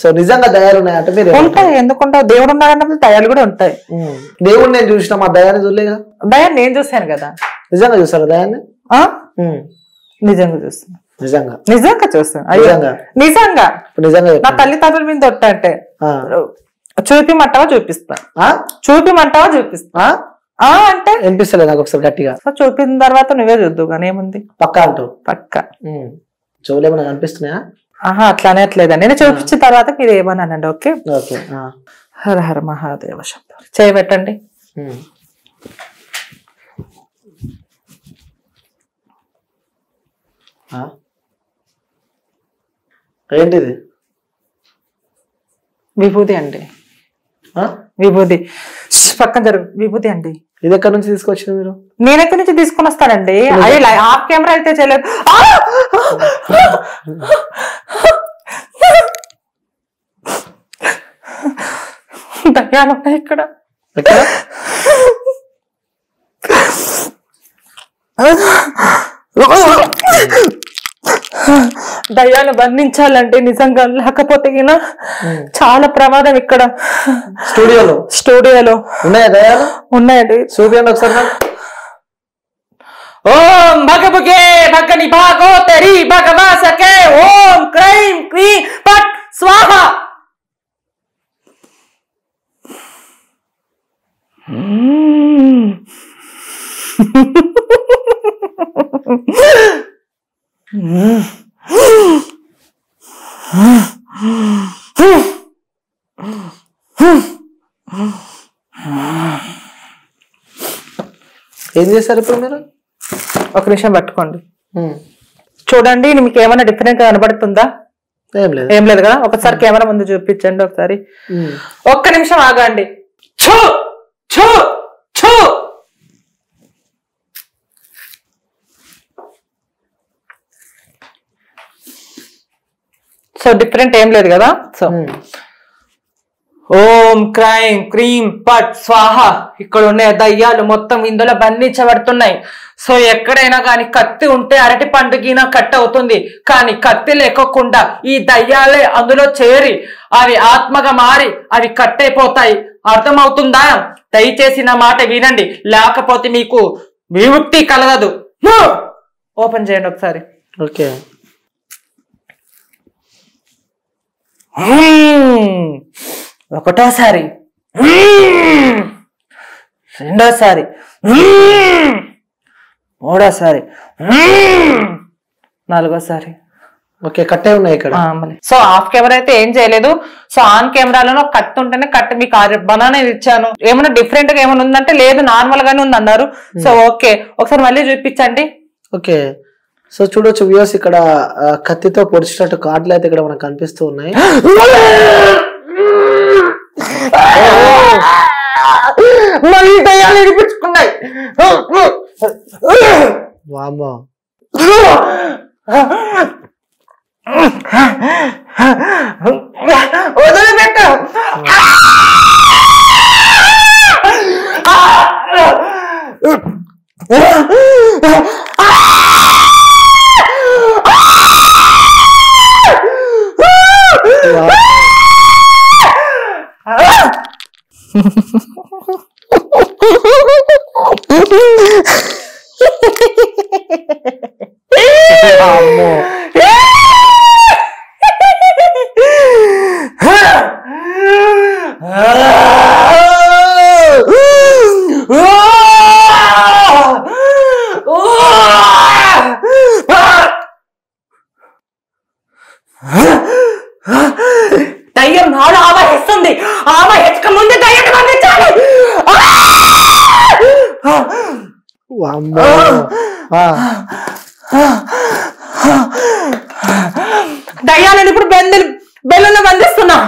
So నిజంగా దయాలు ఉన్నాయి అంటే మీరు ఉంటాయి, ఎందుకుంటావు? దేవుడు ఉన్నాడంటే దయాలు కూడా ఉంటాయి. దేవుడు నేను చూసిన మా దయాన్ని చూడలేగా. దయాన్ని నేను చూసాను కదా. నిజంగా చూసారా దయాన్ని? నిజంగా చూస్తాను. నిజంగా నిజంగా చూస్తాను. నిజంగా నిజంగా నా తల్లిదండ్రుల మీద తొట్ట అంటే చూపిమంటావా చూపిస్తా, చూపిమంటావా చూపిస్తా అంటే వినిపిస్తలేదు నాకు ఒకసారి గట్టిగా. చూపిన తర్వాత నువ్వే చూద్దు కానీ ఏముంది. పక్కా అంటూ పక్క చెవులేమన్నా కనిపిస్తున్నాయా? ఆహా అట్లానే అట్లేదండి. నేను చూపించిన తర్వాత మీరు ఏమన్నానండి. Okay okay. హర హర మహాదేవ శంభో. చేయబెట్టండి. ఏంటిది? విభూతి అండి. విభూతి పక్కన జరుగు. విభూతి అండి. ఇది ఎక్కడి నుంచి తీసుకొచ్చింది మీరు? నేను ఎక్కడి నుంచి తీసుకొని వస్తానండి. అదే హాఫ్ కెమెరా అయితే చేయలేదు. దయ్యాలు ఉన్నాయి ఇక్కడ. దయ్యాలు బంధించాలంటే నిజంగా, లేకపోతే చాలా ప్రమాదం ఇక్కడ. స్టూడియోలో ఉన్నాయా దయ్యాలు? ఉన్నాయండి. చూపించండి ఒకసారి. ఓం భగభగే భగని భాగో తెరి భగవా సకే ఓం క్రైం క్రీ పట్ స్వాహ. ఏం చేశారు ఇప్పుడు మీరు? ఒక నిమిషం పట్టుకోండి, చూడండి. మీకు ఏమైనా డిఫరెంట్ గా కనబడుతుందా? ఏం లేదు కదా. ఒకసారి కెమెరా ముందు చూపించండి ఒకసారి. ఒక్క నిమిషం ఆగండి. ఛూ ఛూ ఛూ. సో డిఫరెంట్ ఏం లేదు కదా. సో ఓం క్రైం క్రీం పట్ స్వాహ. ఇక్కడ ఉన్న దయ్యాలు మొత్తం ఇందులో బంధించబడుతున్నాయి. సో ఎక్కడైనా కానీ కత్తి ఉంటే అరటి పండుగ కట్ అవుతుంది, కానీ కత్తి లేకోకుండా ఈ దయ్యాలే అందులో చేరి అవి ఆత్మగా మారి అవి కట్ అయిపోతాయి. అర్థమవుతుందా? దయచేసి నా మాట వినండి, లేకపోతే మీకు విముక్తి కలగదు. ఓపెన్ చేయండి ఒకసారి. ఓకే. ఒకటోసారి, రెండోసారి, మూడోసారి, నాలుగోసారి. ఓకే. కట్టే ఉన్నాయి ఇక్కడ. సో ఆఫ్ కెమెరా అయితే ఏం చేయలేదు. సో ఆన్ కెమెరాలో కట్ ఉంటేనే కట్ మీకు బనానా ఇచ్చాను. ఏమైనా డిఫరెంట్ గా ఏమైనా ఉందంటే లేదు, నార్మల్ గానే ఉంది అన్నారు. సో ఓకే, ఒకసారి మళ్ళీ చూపించండి. ఓకే. సో చూడొచ్చు వ్యూవర్స్, ఇక్కడ కత్తితో పొడిచినట్టు కార్డులు అయితే ఇక్కడ మనకు కనిపిస్తూ ఉన్నాయి. మళ్ళీ దయ్యాలు వినిపించుకున్నాయి. వామ్మో. వదిలిపెట్టు. దయ్యం నాడు ఆవహిస్తుంది. ఆవహించక ముందే దయ్యం పంపించాలి. దయ్యాలను ఇప్పుడు బెల్లును బంధిస్తున్నా.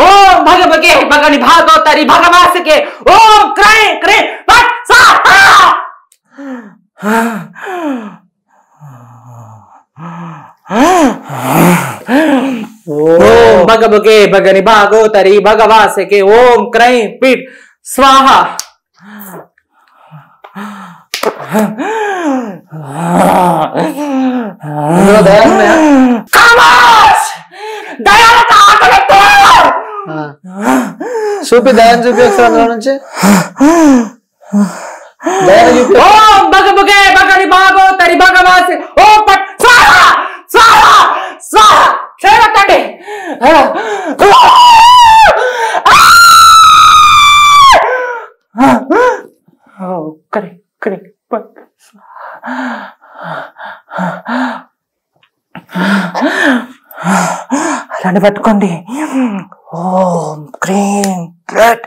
ఓం భగభగే భగని భాగోతరి భగవాసకే ఓం క్రై క్రై పట్ స్వాహా. ఓం భగభగే భగని భాగోతరి భగవాసకే ఓం క్రై పిట్ స్వాహా. దయాలతో చూపి దయాన్ని చూపి ఒకసారి అందులో నుంచి దయాన్ని చూపి. ఓం బగబుగే బగని బాగో తరి బగవాసి ఓ పట్ స్వాహా స్వాహా స్వాహా చేరకండి. అలాంటి పట్టుకోండి. ఓం క్రీం బ్లడ్.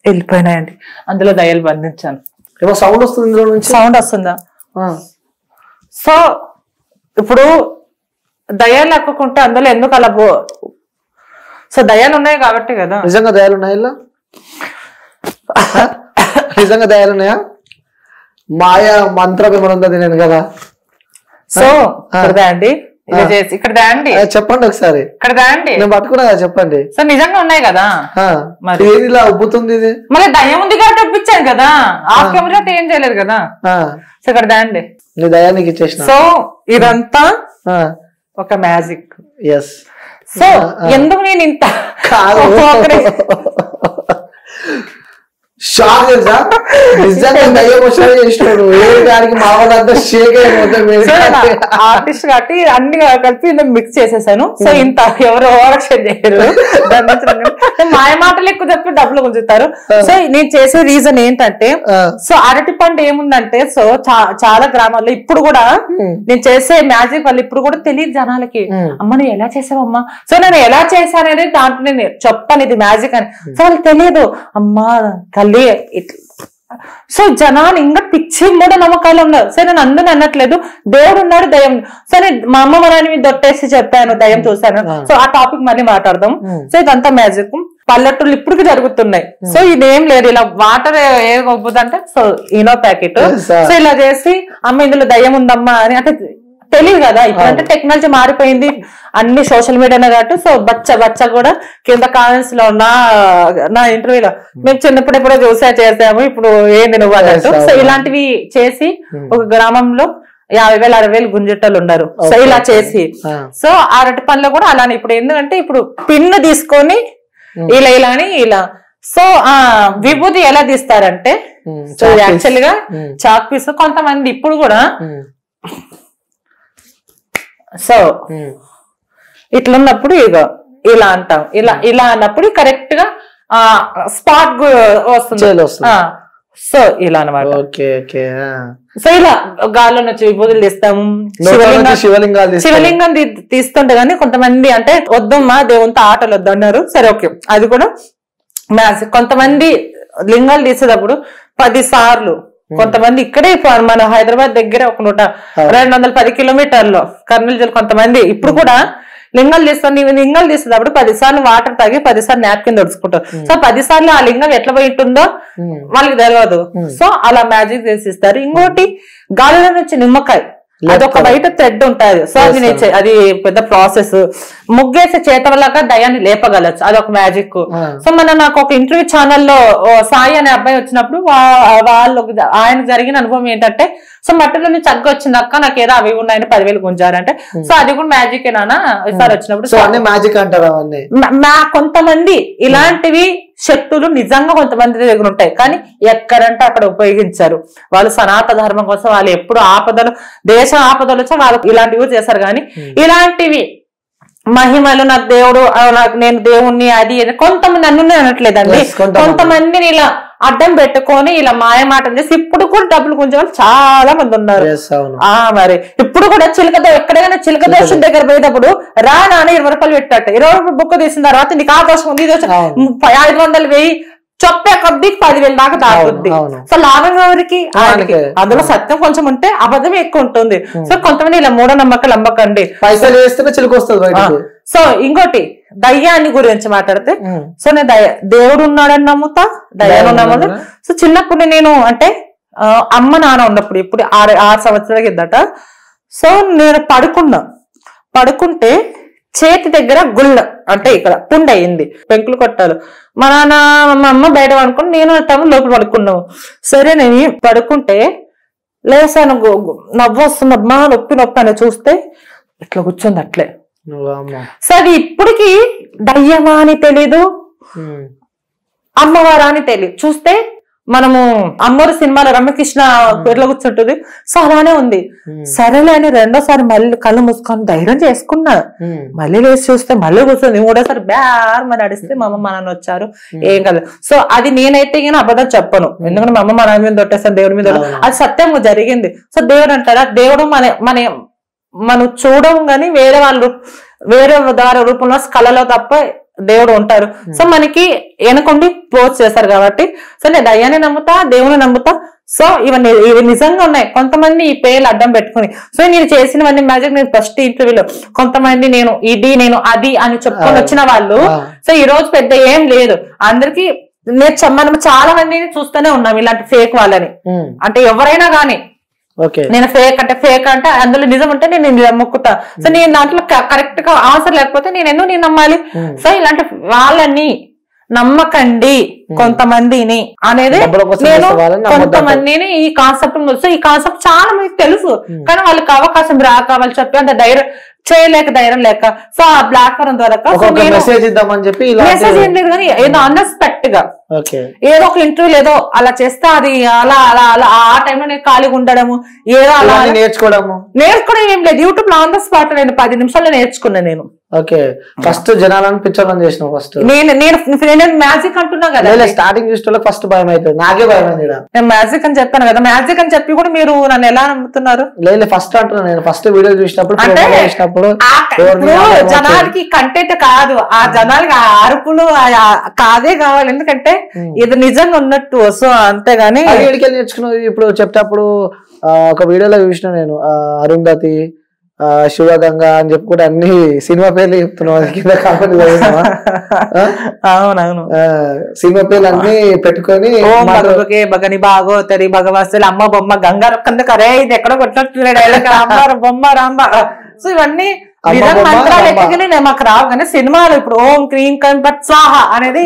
వెళ్ళిపోయినాయండి. అందులో దయ్యాలు బంధించాను. ఏమో సౌండ్ వస్తుంది ఇందులో నుంచి. సౌండ్ వస్తుందా? సో ఇప్పుడు దయ్యాలు లెక్కకుంటే అందులో ఎందుకు అలా సో దయ్యాలు ఉన్నాయి కాబట్టి కదా. నిజంగా దయాలు ఉన్నాయా ఇలా? నిజంగా దయాలు ఉన్నాయా? మాయా మంత్రం ఏమైనా ఉందా నేను కదా. సో ఇక్కడ అండి ఇక్కడ దాండి చెప్పండి ఒకసారి. ఇక్కడ దాండి నేను పట్టుకున్నా కదా చెప్పండి. సో నిజంగా ఉన్నాయి కదా. మరి ఏది ఇలా ఉబ్బుతుంది ఇది? మళ్ళీ దయ్యం ఉంది కాబట్టి ఒప్పించాను కదా. ఆఫ్ కెమెరా ఏం చేయలేదు కదా. సో ఇక్కడ దాండి నీ దయానికి ఇచ్చేసిన. సో ఇదంతా ఒక మ్యాజిక్. ఎస్. సో ఎందుకు నేను ఇంత షాక్ తెలుసా? నిజంగా దయ్యం వచ్చాడు చేసినాడు. దానికి మా వాళ్ళంతా షేక్ అయిపోతాయి. ఆర్టిస్ట్ కాబట్టి అన్ని కలిపి మిక్స్ చేసేసాను. సో ఇంత ఎవరు ఓవరాక్షన్ చేయరు. మాయ మాటలు ఎక్కువ చెప్పి డబ్బులు గుంజుతారు. సో నేను చేసే రీజన్ ఏంటంటే సో అరటి పండు ఏముందంటే సో చాలా గ్రామాల్లో ఇప్పుడు కూడా నేను చేసే మ్యాజిక్ వల్ల ఇప్పుడు కూడా తెలియదు జనాలకి. అమ్మ నువ్వు ఎలా చేసావమ్మా? సో నేను ఎలా చేశాననేది దాంట్లో నేను చెప్తాను ఇది మ్యాజిక్ అని. సో వాళ్ళకి తెలియదు. అమ్మా తల్లి సో జనాలు ఇంకా పిచ్చి మూఢ నమ్మకాలు ఉన్నారు. సరే నేను అందరూ అనట్లేదు, దేవుడు ఉన్నాడు దయ్యం. సరే మా అమ్మ మరాని మీద దొట్టేసి చెప్పాను దయ్యం చూశాను. సో ఆ టాపిక్ మళ్ళీ మాట్లాడదాం. సో ఇదంతా మ్యాజిక్ పల్లెటూళ్ళు ఇప్పుడు జరుగుతున్నాయి. సో ఇదేం లేదు, ఇలా వాటర్ ఏ గొప్పదంటే సో ఈనో ప్యాకెట్ సో ఇలా చేసి అమ్మ ఇందులో దయ్యం ఉందమ్మా అని అంటే తెలియదు కదా. ఇప్పుడంటే టెక్నాలజీ మారిపోయింది, అన్ని సోషల్ మీడియానే కాబట్టి. సో బచ్చ కూడా కింద కామెంట్స్ లో నా ఇంటర్వ్యూలో మేము చిన్నప్పుడు ఎప్పుడో చేసాము ఇప్పుడు ఏంది నువ్వు అన్నట్టు. సో ఇలాంటివి చేసి ఒక గ్రామంలో 50,000 60,000 గుంజెట్టలు ఉన్నారు. సో ఇలా చేసి సో అరటి పనులు కూడా అలానే. ఇప్పుడు ఎందుకంటే ఇప్పుడు పిన్ను తీసుకొని ఇలా అని ఇలా సో విభూతి ఎలా తీస్తారంటే సో యాక్చువల్ గా చాక్ పీస్ కొంతమంది ఇప్పుడు కూడా సో ఇట్లున్నప్పుడు ఇలా అంటాం. ఇలా అన్నప్పుడు కరెక్ట్ గా స్పాట్ వస్తుంది. సో ఇలా అనమాట. సో ఇలా గాల్లో నుంచి విభూతులు తీస్తాము. శివలింగం తీస్తుంటే గానీ కొంతమంది అంటే వద్దమ్మా దేవునితో ఆటలు వద్దు అన్నారు. సరే ఓకే అది కూడా మ్యాజిక్. కొంతమంది లింగాలు తీసేటప్పుడు 10 సార్లు కొంతమంది ఇక్కడే మన హైదరాబాద్ దగ్గర ఒక 210 కిలోమీటర్లో కర్నూలు జిల్లా కొంతమంది ఇప్పుడు కూడా లింగాలు తీస్తాను. లింగాలు తీసేటప్పుడు 10 సార్లు వాటర్ తాగి 10 సార్లు నాప్కిన్ దొడుచుకుంటారు. సో 10 సార్లు ఆ లింగం ఎట్లా పోయి ఉంటుందో వాళ్ళకి తెలియదు. సో అలా మ్యాజిక్ చేసిస్తారు. ఇంకోటి గాలిలో నుంచి నిమ్మకాయ అదొక బయట థ్రెడ్ ఉంటుంది. సో అది పెద్ద ప్రాసెస్. ముగ్గేసే చేత వల్లగా దయాన్ని లేపగలచ్చు, అదొక మ్యాజిక్. సో నాకు ఒక ఇంటర్వ్యూ ఛానల్లో సాయి అనే అబ్బాయి వచ్చినప్పుడు ఆయన జరిగిన అనుభవం ఏంటంటే సో మట్టిలో నుంచి చక్కగా వచ్చిందక్క నాకు ఏదో అవి ఉన్నాయని 10,000 గుంజారంటే సో అది కూడా మ్యాజిక్ ఏనా ఈసారి వచ్చినప్పుడు మ్యాజిక్ అంటారు. కొంతమంది ఇలాంటివి శక్తులు నిజంగా కొంతమంది దగ్గర ఉంటాయి, కానీ ఎక్కడంటే అక్కడ ఉపయోగించారు. వాళ్ళు సనాతన ధర్మం కోసం వాళ్ళు ఎప్పుడు ఆపదలు దేశ ఆపదలు వచ్చా వాళ్ళు ఇలాంటివి చేశారు. కానీ ఇలాంటివి మహిమలు నాకు దేవుడు నాకు నేను దేవుణ్ణి అది కొంతమంది అన్నీ అనట్లేదండి. కొంతమందిని ఇలా అడ్డం పెట్టుకొని ఇలా మాయ మాటలు చేసి ఇప్పుడు కూడా డబ్బులు గుంజే వాళ్ళు చాలా మంది ఉన్నారు. మరి ఇప్పుడు కూడా ఎక్కడైనా చిలక దోషం దగ్గర పోయేటప్పుడు రా నాన్న 20 రూపాయలు పెట్టాట 20 రూపాయలు బుక్ తీసిన తర్వాత నీకు ఆ దోషం ఉంది ఈ దోషం 500 1000 చొప్పే కొద్ది 10,000 దాకా తాగుద్ది. సో లాభం ఎవరికి? అందులో సత్యం కొంచెం ఉంటే అబద్ధం ఎక్కువ ఉంటుంది. సో కొంతమంది ఇలా మూఢనమ్మకాలు అమ్మకండి, పైసలు వేస్తేనే చిలుక వస్తుంది. సో ఇంకోటి దయ్యాన్ని గురించి మాట్లాడితే సో నేను దేవుడు ఉన్నాడని నమ్ముతా, దయ్యాన్ని నమ్ముతా. సో చిన్నప్పుడు నేను అంటే అమ్మ నాన్న ఉన్నప్పుడు ఇప్పుడు 6 సంవత్సరాల కిందట సో నేను పడుకుంటే చేతి దగ్గర గుళ్ళ అంటే ఇక్కడ పుండు అయింది, పెంకులు కొట్టాలు. మా నాన్న మా అమ్మ బయట పడుకుని నేను తమ్ముడు లోపల పడుకున్నాము. సరే నేను పడుకుంటే లేసాను, నవ్వు వస్తుందమ్మా, నొప్పి నొప్పి అని చూస్తే ఇట్లా కూర్చుంది అట్లే. సరే ఇప్పటికి దయ్యమా అని తెలీదు, అమ్మవారా అని తెలియదు. చూస్తే మనము అమ్మవారి సినిమాలో రమ్యకృష్ణ పేర్లో కూర్చుంటుంది, సో అలానే ఉంది. సరేలే అని రెండోసారి మళ్ళీ కళ్ళు మూసుకొని ధైర్యం చేసుకున్నా, మళ్ళీ లేచి చూస్తే మళ్ళీ కూర్చుంది. మూడోసారి బ్యార్ మరి నడిస్తే మా అమ్మ మా నాన్న వచ్చారు, ఏం కాదు. సో అది నేనైతే ఈయన అబద్ధం చెప్పను, ఎందుకంటే మా అమ్మ మా నాన్న మీద దొట్టేస్తాను, దేవుడి మీద, అది సత్యం జరిగింది. సో దేవుడు అంటారా, దేవుడు మనం చూడము గాని వేరే వాళ్ళు వేరే దారి రూపంలో కళలో తప్ప దేవుడు ఉంటారు. సో మనకి వెనకుండి పోస్ట్ చేస్తారు కాబట్టి, సో నేను దయ్యాన్ని నమ్ముతా, దేవుని నమ్ముతా. సో ఇవి నిజంగా ఉన్నాయి. కొంతమంది ఈ పేర్లు అడ్డం పెట్టుకుని, సో నేను చేసినవన్నీ మ్యాజిక్. నేను ఫస్ట్ ఇంటర్వ్యూలో కొంతమంది నేను అది అని చెప్పుకొని వచ్చిన వాళ్ళు, సో ఈ రోజు పెద్ద ఏం లేదు. అందరికి మనం చాలా మందిని చూస్తూనే ఉన్నాం ఇలాంటి ఫేక్ వాళ్ళని. అంటే ఎవరైనా గానీ నేను ఫేక్ అంటే అందులో నిజం ఉంటే నేను మొక్కుతా. సో నేను దాంట్లో కరెక్ట్ గా ఆన్సర్ లేకపోతే నేను నమ్మాలి. సో ఇలాంటి వాళ్ళని నమ్మకండి కొంతమందిని అనేది నేను కొంతమందిని ఈ కాన్సెప్ట్. సో ఈ కాన్సెప్ట్ చాలా మందికి తెలుసు, కానీ వాళ్ళకి అవకాశం రాక, వాళ్ళు చెప్పి అంత ధైర్యం చేయలేక, ధైర్యం లేక, సో ఆ బ్లాక్ వరం ద్వారా మెసేజ్ ఇద్దామని చెప్పి మెసేజ్ ఏం లేదు కానీ ఏదో అన్ఎక్స్పెక్ట్ గా ఏదో ఒక ఇంటర్వ్యూ ఏదో అలా చేస్తే అది అలా అలా అలా ఆ టైంలో నేను ఖాళీగా ఉండడము, ఏదో అలా నేర్చుకోవడం ఏం లేదు. యూట్యూబ్ లో ఆన్ ద స్పాట్ నేను 10 నిమిషాల్లో నేర్చుకున్నాను నేను. ఫస్ట్ జనాలను పిచ్చోళ్ళని చేసిన ఫస్ట్ నేను మ్యాజిక్ అంటున్నా కదా, స్టార్టింగ్ చూస్తే ఫస్ట్ భయం అవుతుంది, నాకే భయం అయింది. నేను మ్యాజిక్ అని చెప్పాను కదా, మ్యాజిక్ అని చెప్పి కూడా మీరు నన్ను ఎలా నమ్ముతున్నారు? లేదు ఫస్ట్ అంటున్నా, నేను ఫస్ట్ వీడియో చూసినప్పుడు జనాలకి కంటెంట్ కాదు, ఆ జనాలకి ఆ అరుపులు కాదే కావాలి, ఎందుకంటే ఇది నిజంగా ఉన్నట్టు. సో అంతేగాని వీడికెళ్ళి నేర్చుకున్నది. ఇప్పుడు చెప్తేప్పుడు ఒక వీడియోలో చూసిన నేను, అరుంధతి, శివగంగా అని చెప్పుకుంటే అన్ని సినిమా పేర్లు చెప్తున్నావు కింద కామెంట్. అవునవును, సినిమా పేర్లు అన్ని పెట్టుకొని భగని భాగవతరి భగవస్తులు అమ్మ బొమ్మ గంగారు కింద కరే ఇది ఎక్కడో కొట్టినట్టు డైలాగ్ అమ్మ బొమ్మ రాంబ. సో ఇవన్నీ మంత్రాలు ఎక్కగలి మాకు రావు, కానీ సినిమాలు ఇప్పుడు ఓం క్రీం కం పట్ స్వాహ అనేది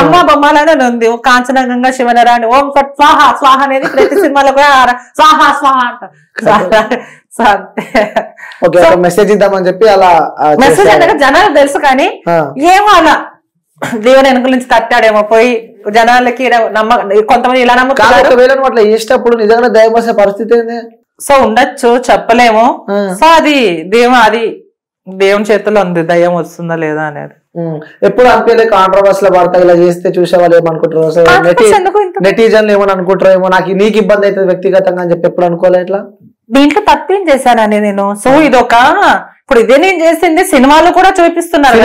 అమ్మ బొమ్మలోనే ఉంది. కాంచన గంగా శివనరాణి ఓం పట్ స్వాహ స్వాహ అనేది ప్రతి సినిమాలో కూడా స్వాహ స్వాహ అంట. మెసేజ్ ఇద్దామని చెప్పి అలా మెసేజ్ అంటే జనాలు తెలుసు, కానీ ఏమో అలా దేవుని వెనుకల నుంచి తట్టాడేమో పోయి జనాలకి కొంతమంది ఇలా నమ్ముతారు. అట్లా చేసేటప్పుడు నిజంగా దైవం వస్తే పరిస్థితి ఏంది? సో ఉండొచ్చు, చెప్పలేము. సో అది దేవుని చేతిలో ఉంది, దయ్యం వస్తుందా లేదా అనేది. ఎప్పుడు అనిపించలే కాంట్రవర్సీలో పడతా ఇలా చేస్తే చూసే వాళ్ళు ఏమనుకుంటారు, నెటిజన్లు ఏమని అనుకుంటారేమో, నీకు ఇబ్బంది అవుతుంది వ్యక్తిగతంగా అని చెప్పి ఎప్పుడు అనుకోలే. ఇట్లా దీంట్లో తప్పేం చేశానని నేను. సో ఇది ఇప్పుడు ఇదే నేను చేసింది సినిమాలు కూడా చూపిస్తున్నారు,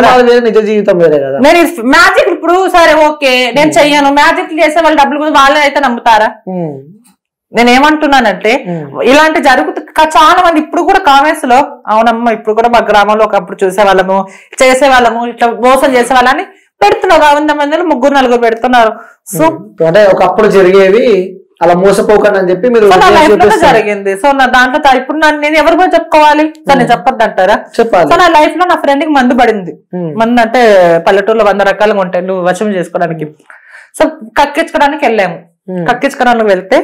నిజ జీవితం వేరే కదా. నేను మ్యాజిక్ ఇప్పుడు సరే ఓకే నేను చెయ్యను, మ్యాజిక్ చేసే వాళ్ళు డబ్బులు వాళ్ళని అయితే నమ్ముతారా? నేనేమంటున్నానంటే ఇలాంటి చాలా మంది ఇప్పుడు కూడా కామెంట్స్ లో అవునమ్మా ఇప్పుడు కూడా మా గ్రామంలో ఒకప్పుడు చూసేవాళ్ళము చేసేవాళ్ళము ఇట్లా మోసం చేసేవాళ్ళని పెడుతున్నారు. 100 మందిలో 3-4 పెడుతున్నారు. సో అంటే ఒకప్పుడు జరిగేవి అలా మోసపోకండి అని చెప్పి మీరు జరిగింది. సో నా దాంట్లో ఇప్పుడు నేను ఎవరి కూడా చెప్పుకోవాలి, నేను చెప్పొద్దు అంటారా? చెప్పాలి. సో నా లైఫ్ లో నా ఫ్రెండ్ కి మందు పడింది. మందు అంటే పల్లెటూరులో 100 రకాలుగా ఉంటాయి నువ్వు వశం చేసుకోవడానికి. సో కక్కించుకోవడానికి వెళ్ళాము. కక్కించుకోవడానికి వెళ్తే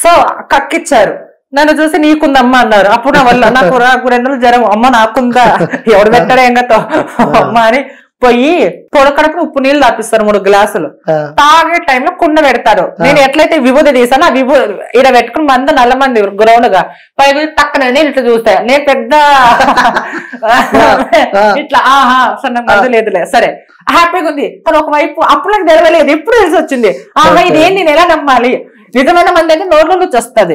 సో కక్కిచ్చారు, నన్ను చూసి నీకుందమ్మా అన్నారు. అప్పుడు నా వల్ల నాకు 2 రోజులు జ్వరం, అమ్మ నాకుందా ఎవడు పెట్టాడు ఏంగతో అమ్మ అని పోయి పొడకడపు ఉప్పు నీళ్ళు తాపిస్తారు 3 గ్లాసులు. తాగే టైంలో కుండ పెడతారు. నేను ఎట్లయితే విభూతి తీసాను ఆ విభూతి ఇలా పెట్టుకుని మంది నల్ల మంది గ్రౌండ్ గా పై తక్కన నేను ఇట్లా చూస్తా, నేను పెద్ద ఇట్లా ఆహా సన్న మందు లేదులే సరే హ్యాపీగా ఉంది. కానీ ఒకవైపు అప్పుడు నాకు తెలవలేదు, ఎప్పుడు తెలిసి వచ్చింది ఆహా ఇదేం నేను ఎలా నమ్మాలి. నిజమైన మంది అయితే నోట్ల నుంచి వస్తుంది,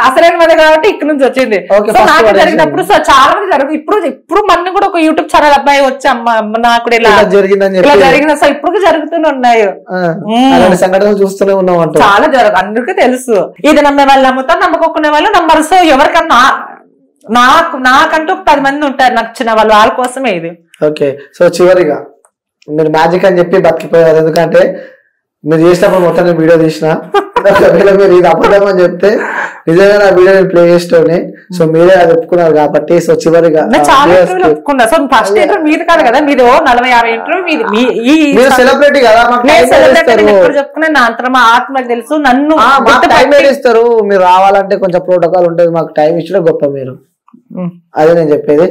అసలైన మంది కాబట్టి ఇక్కడ నుంచి వచ్చింది. సో నాకు జరిగినప్పుడు సో చాలా మంది జరుగుతుంది. ఇప్పుడు మన కూడా ఒక యూట్యూబ్ ఛానల్ అబ్బాయి వచ్చి అమ్మ నాకు ఇలా జరిగింది. సో ఇప్పుడు జరుగుతూనే ఉన్నాయి సంఘటనలు చూస్తూనే ఉన్నాం, చాలా అందరికీ తెలుసు. ఇది నమ్మే వాళ్ళు నమ్ముతారు, నమ్మకొక్కునే వాళ్ళు నమ్మరు. సో ఎవరికన్నా నాకంటూ 10 మంది ఉంటారు నచ్చిన వాళ్ళు, వాళ్ళ కోసమే ఇది. ఓకే, సో చివరిగా మీరు మ్యాజిక్ అని చెప్పి బతికిపోయారు, ఎందుకంటే మీరు చేసినప్పుడు మొత్తం నేను వీడియో తీసిన ఒకవేళ మీరు ఇది అబద్ధం అని చెప్తే నిజంగా నా వీడియో ప్లే చేస్తూనే. సో మీరే అది ఒప్పుకున్నారు కాబట్టి సో చివరిగా చాలా ఇంటర్వ్యూలు ఒప్పుకున్నా. సో ఫస్ట్ ఇంటర్వ్యూ మీది కాదు కదా, మీది 40-50 ఇంటర్వ్యూ మీరు సెలబ్రిటీ కదా, చెప్పుకునే నా అంతా మా ఆత్మకు తెలుసు. నన్ను టైం ఇస్తారు, మీరు రావాలంటే కొంచెం ప్రోటోకాల్ ఉంటుంది, మాకు టైం ఇచ్చడం గొప్ప మీరు. అదే నేను చెప్పేది.